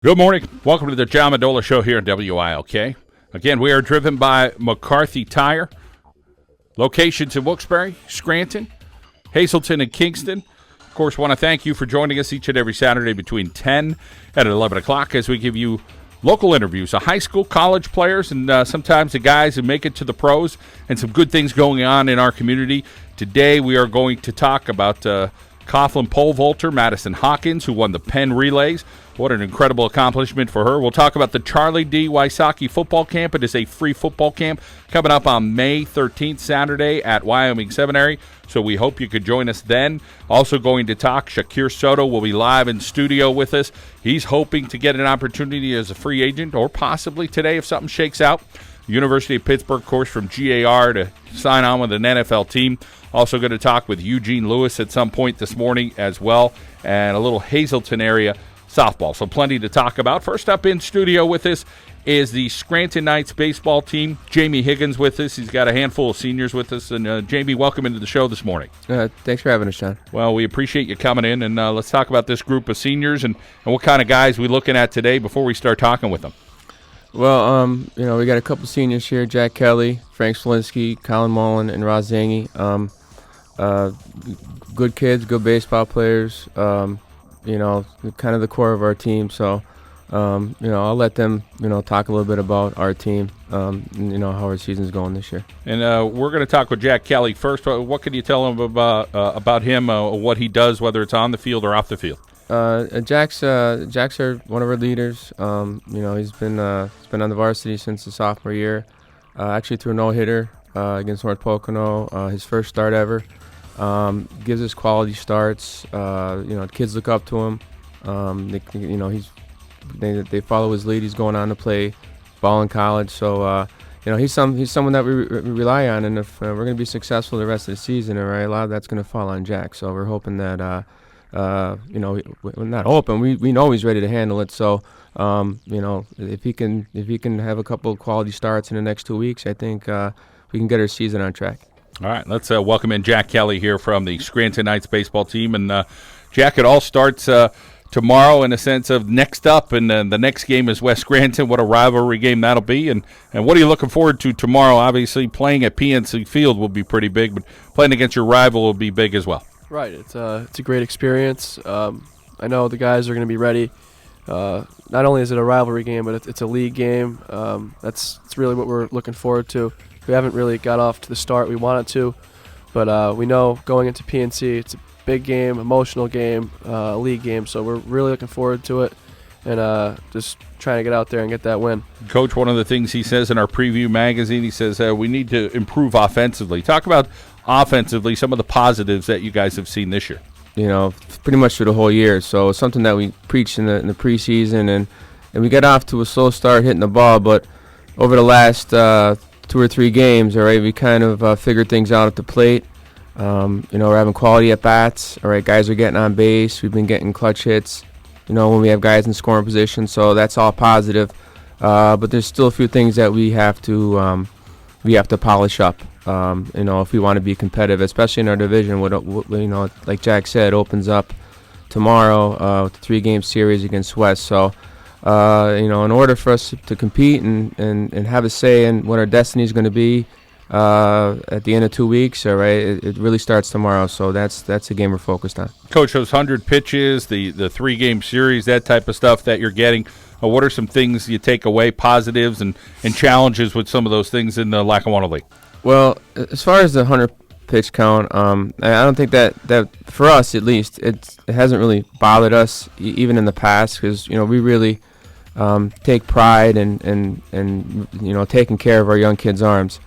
Good morning. Welcome to the John Mendola Show here at WILK. Again, we are driven by McCarthy Tire. Locations in Wilkes-Barre, Scranton, Hazleton, and Kingston. Of course, want to thank you for joining us each and every Saturday between 10 and 11 o'clock as we give you local interviews of high school, college players, and sometimes the guys who make it to the pros, and some good things going on in our community. Today, we are going to talk about Coughlin pole vaulter Madison Hawkins, who won the Penn Relays. What an incredible accomplishment for her. We'll talk about the Charlie D. Wysocki football camp. It is a free football camp coming up on May 13th, Saturday at Wyoming Seminary. So we hope you could join us then. Also going to talk, Shakir Soto will be live in studio with us. He's hoping to get an opportunity as a free agent, or possibly today if something shakes out. University of Pittsburgh course from GAR to sign on with an NFL team. Also going to talk with Eugene Lewis at some point this morning as well, and a little Hazleton area softball. So plenty to talk about. First up in studio with us is the Scranton Knights baseball team. Jamie Higgins with us. He's got a handful of seniors with us. And Jamie, welcome into the show this morning. Thanks for having us, John. Well, we appreciate you coming in, and let's talk about this group of seniors and what kind of guys we're looking at today before we start talking with them. Well, we got a couple seniors here: Jack Kelly, Frank Slinsky, Colin Mullen, and Roz Zangy. Good kids, good baseball players. Kind of the core of our team. So, I'll let them, talk a little bit about our team, how our season's going this year. And we're going to talk with Jack Kelly first. What can you tell him about him, what he does, whether it's on the field or off the field? Jack's one of our leaders. He's been on the varsity since the sophomore year. Actually threw a no-hitter against North Pocono, his first start ever. Gives us quality starts. Kids look up to him. They follow his lead. He's going on to play ball in college. So he's someone that we rely on. And if we're going to be successful the rest of the season, all right, a lot of that's going to fall on Jack. So we're hoping that we're not hoping. We know he's ready to handle it. So if he can have a couple of quality starts in the next 2 weeks, I think we can get our season on track. All right, let's welcome in Jack Kelly here from the Scranton Knights baseball team. And, Jack, it all starts tomorrow in a sense of next up, and the next game is West Scranton. What a rivalry game that'll be. And what are you looking forward to tomorrow? Obviously, playing at PNC Field will be pretty big, but playing against your rival will be big as well. Right. It's a great experience. I know the guys are going to be ready. Not only is it a rivalry game, but it's a league game. That's really what we're looking forward to. We haven't really got off to the start we wanted to, but we know going into PNC, it's a big game, emotional game, league game, so we're really looking forward to it and just trying to get out there and get that win. Coach, one of the things he says in our preview magazine, he says we need to improve offensively. Talk about offensively some of the positives that you guys have seen this year. Pretty much for the whole year. So it's something that we preached in the preseason, and we got off to a slow start hitting the ball, but over the last 2 or 3 games, all right, we kind of figured things out at the plate. We're having quality at bats. All right, guys are getting on base. We've been getting clutch hits, when we have guys in scoring position. So that's all positive. But there's still a few things that we have to polish up. If we want to be competitive, especially in our division. Like Jack said, opens up tomorrow with a 3-game series against West. So. In order for us to compete and have a say in what our destiny is going to be at the end of 2 weeks, all right, it really starts tomorrow. So that's the game we're focused on. Coach, those 100 pitches, the 3-game series, that type of stuff that you're getting, what are some things you take away, positives and challenges with some of those things in the Lackawanna League? Well, as far as the 100 pitch count, I don't think that for us at least it hasn't really bothered us even in the past, because we really take pride in taking care of our young kids' arms.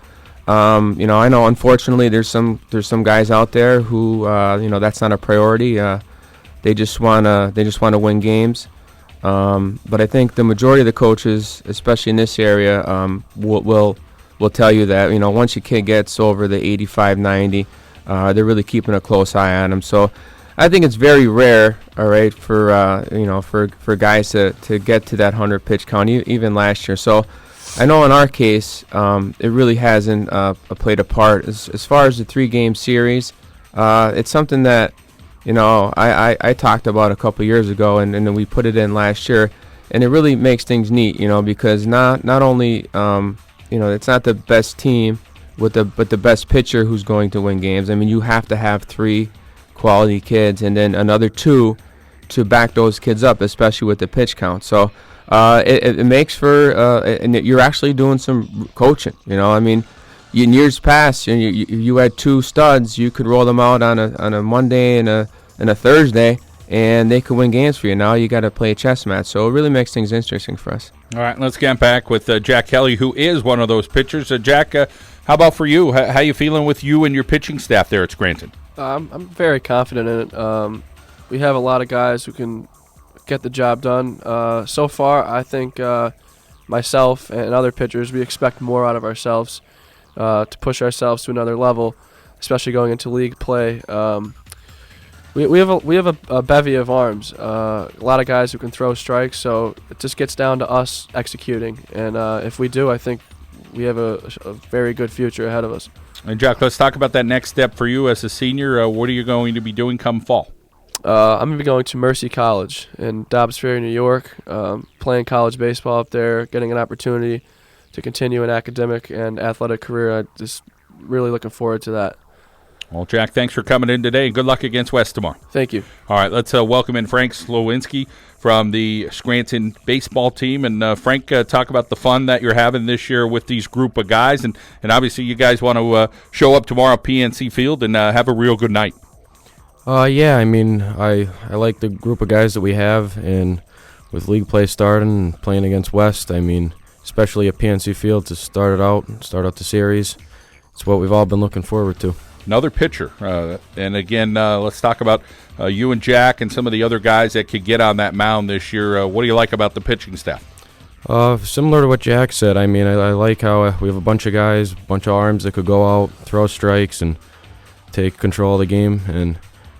I know unfortunately there's some guys out there who that's not a priority. They just wanna win games. But I think the majority of the coaches, especially in this area, will tell you that once your kid gets over the 85, 90, they're really keeping a close eye on them. So I think it's very rare, all right, for guys to get to that 100 pitch count, even last year. So I know in our case, it really hasn't played a part. As far as the 3-game series, it's something that I talked about a couple years ago, and then we put it in last year. and it really makes things neat, because not only it's not the best team but the best pitcher who's going to win games. I mean, you have to have 3 quality kids and then another 2 to back those kids up, especially with the pitch count. So it makes for and you're actually doing some coaching. I mean, in years past, you had 2 studs. You could roll them out on a Monday and a Thursday, and they could win games for you. Now you got to play a chess match. So it really makes things interesting for us. All right, let's get back with Jack Kelly, who is one of those pitchers. Jack, how about for you? How you feeling with you and your pitching staff there at Scranton? I'm very confident in it. We have a lot of guys who can get the job done. So far, I think myself and other pitchers, we expect more out of ourselves to push ourselves to another level, especially going into league play. We have a bevy of arms, a lot of guys who can throw strikes, so it just gets down to us executing. And if we do, I think we have a very good future ahead of us. And Jack, let's talk about that next step for you as a senior. What are you going to be doing come fall? I'm going to be going to Mercy College in Dobbs Ferry, New York, playing college baseball up there, getting an opportunity to continue an academic and athletic career. I'm just really looking forward to that. Well, Jack, thanks for coming in today, and good luck against West tomorrow. Thank you. All right, let's welcome in Frank Slowinski from the Scranton baseball team. And, Frank, talk about the fun that you're having this year with these group of guys. And obviously you guys want to show up tomorrow at PNC Field and have a real good night. Yeah, I mean, I like the group of guys that we have, and with league play starting and playing against West, I mean, especially at PNC Field to start out the series, it's what we've all been looking forward to. Another pitcher. And again, let's talk about you and Jack and some of the other guys that could get on that mound this year. What do you like about the pitching staff? Similar to what Jack said. I mean, I like how we have a bunch of guys, a bunch of arms that could go out, throw strikes, and take control of the game. And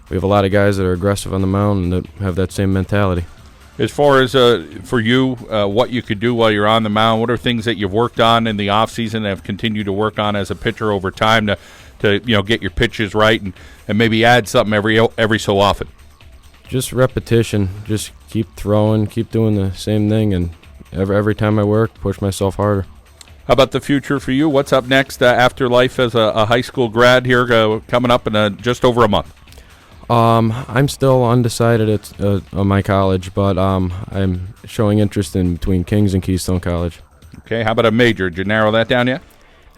we have a lot of guys that are aggressive on the mound and that have that same mentality. As far as for you, what you could do while you're on the mound, what are things that you've worked on in the offseason and have continued to work on as a pitcher over time to get your pitches right and maybe add something every so often? Just repetition. Just keep throwing, keep doing the same thing, and every time I work, push myself harder. How about the future for you? What's up next after life as a high school grad here coming up in just over a month? I'm still undecided on my college, but I'm showing interest in between Kings and Keystone College. Okay, how about a major? Did you narrow that down yet?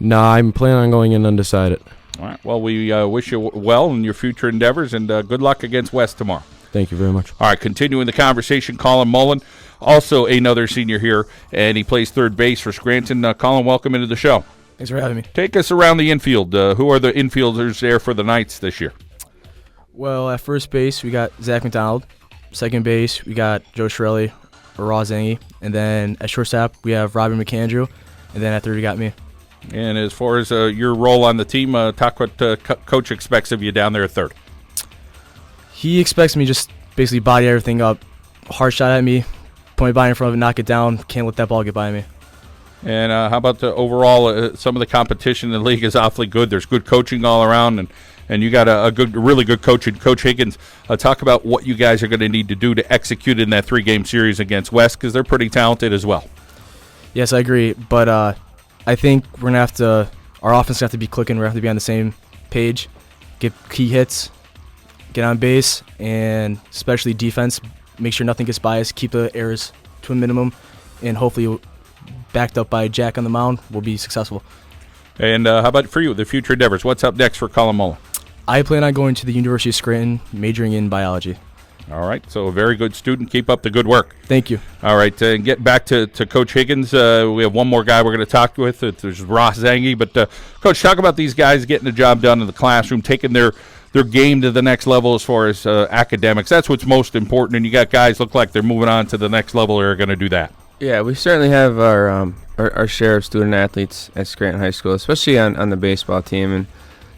No, I'm planning on going in undecided. All right. Well, we wish you well in your future endeavors, and good luck against West tomorrow. Thank you very much. All right, continuing the conversation, Colin Mullen, also another senior here, and he plays third base for Scranton. Colin, welcome into the show. Thanks for having me. Take us around the infield. Who are the infielders there for the Knights this year? Well, at first base, we got Zach McDonald. Second base, we got Joe Shirelli or Raw Zangy. And then at shortstop, we have Robin McAndrew. And then at third, we got me. And as far as your role on the team, talk what Coach expects of you down there at third. He expects me just basically body everything up. Hard shot at me, put my body in front of it, knock it down. Can't let that ball get by me. And how about the overall, some of the competition in the league is awfully good. There's good coaching all around, and you got a really good coach. And Coach Higgins, talk about what you guys are going to need to do to execute in that 3-game series against West, because they're pretty talented as well. Yes, I agree. But I think we're going to have to – our offense have to be clicking. We're going to have to be on the same page, get key hits, get on base, and especially defense, make sure nothing gets by us, keep the errors to a minimum, and hopefully backed up by Jack on the mound, we'll be successful. And how about for you, the future endeavors? What's up next for Colin Mullen? I plan on going to the University of Scranton, majoring in biology. All right, so a very good student. Keep up the good work. Thank you. All right, and get back to Coach Higgins. We have one more guy we're going to talk with. There's Ross Zangy. But, Coach, talk about these guys getting the job done in the classroom, taking their game to the next level as far as academics. That's what's most important, and you got guys look like they're moving on to the next level that are going to do that. Yeah, we certainly have our share of student athletes at Scranton High School, especially on the baseball team.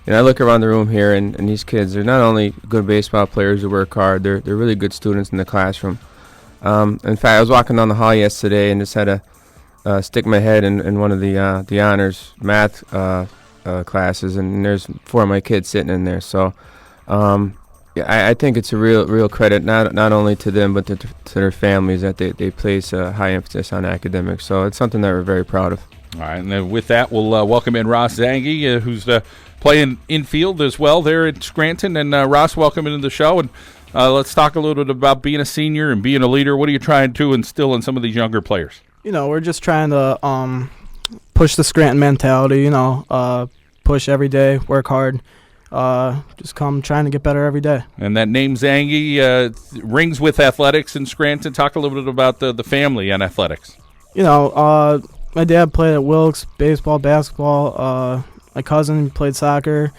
And I look around the room here, and these kids are not only good baseball players who work hard, they're really good students in the classroom. In fact, I was walking down the hall yesterday and just had to stick my head in one of the honors math classes, and there's 4 of my kids sitting in there. So Yeah, I think it's a real credit not only to them but to their families that they place a high emphasis on academics. So it's something that we're very proud of. All right, and then with that, we'll welcome in Ross Zangi, who's playing infield as well there at Scranton. And Ross, welcome into the show. And let's talk a little bit about being a senior and being a leader. What are you trying to instill in some of these younger players? We're just trying to push the Scranton mentality, push every day, work hard, just come trying to get better every day. And that name Zangi rings with athletics in Scranton. Talk a little bit about the family and athletics. My dad played at WILK's, baseball, basketball. My cousin played soccer.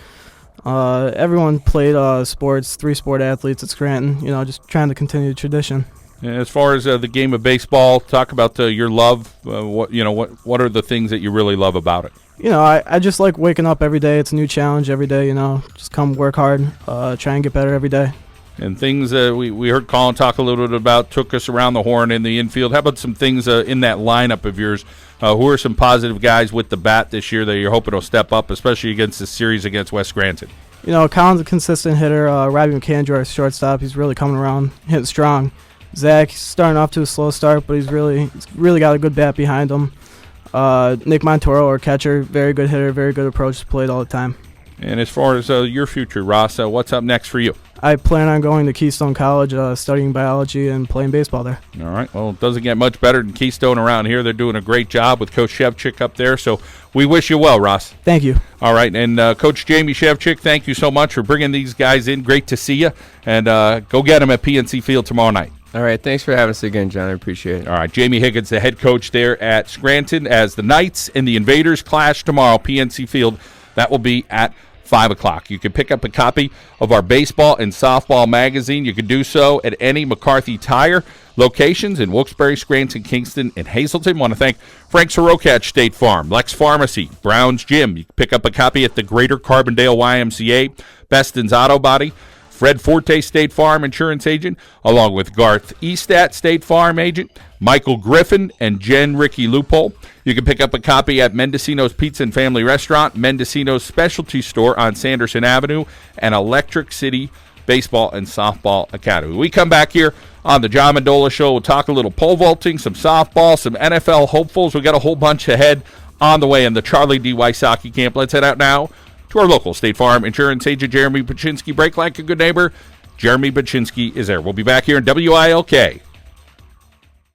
Everyone played sports, 3-sport athletes at Scranton, just trying to continue the tradition. And as far as the game of baseball, talk about your love. What are the things that you really love about it? I just like waking up every day. It's a new challenge every day, just come work hard, try and get better every day. And things we heard Colin talk a little bit about, took us around the horn in the infield. How about some things in that lineup of yours? Who are some positive guys with the bat this year that you're hoping will step up, especially against this series against West Scranton? Colin's a consistent hitter. Robbie McAndrew, our shortstop, he's really coming around, hitting strong. Zach, he's starting off to a slow start, but he's really got a good bat behind him. Nick Montoro, our catcher, very good hitter, very good approach, played all the time. And as far as your future, Ross, what's up next for you? I plan on going to Keystone College, studying biology and playing baseball there. All right. Well, it doesn't get much better than Keystone around here. They're doing a great job with Coach Shevchik up there, so we wish you well, Ross. Thank you. All right. And Coach Jamie Shevchik, thank you so much for bringing these guys in. Great to see you. And go get them at PNC Field tomorrow night. All right, thanks for having us again, John. I appreciate it. All right, Jamie Higgins, the head coach there at Scranton, as the Knights and the Invaders clash tomorrow, PNC Field. That will be at 5 o'clock. You can pick up a copy of our baseball and softball magazine. You can do so at any McCarthy Tire locations in Wilkes-Barre, Scranton, Kingston, and Hazleton. I want to thank Frank Sirocach State Farm, Lex Pharmacy, Brown's Gym. You can pick up a copy at the Greater Carbondale YMCA, Beston's Auto Body, Fred Forte State Farm Insurance Agent, along with Garth Estat State Farm Agent, Michael Griffin, and Jen Ricky Loophole. You can pick up a copy at Mendocino's Pizza and Family Restaurant, Mendocino's Specialty Store on Sanderson Avenue, and Electric City Baseball and Softball Academy. We come back here on the John Mendola Show. We'll talk a little pole vaulting, some softball, some NFL hopefuls. We got a whole bunch ahead on the way in the Charlie D. Wysocki camp. Let's head out now to our local State Farm Insurance Agent, Jeremy Paczynski. Break like a good neighbor. Jeremy Paczynski is there. We'll be back here in WILK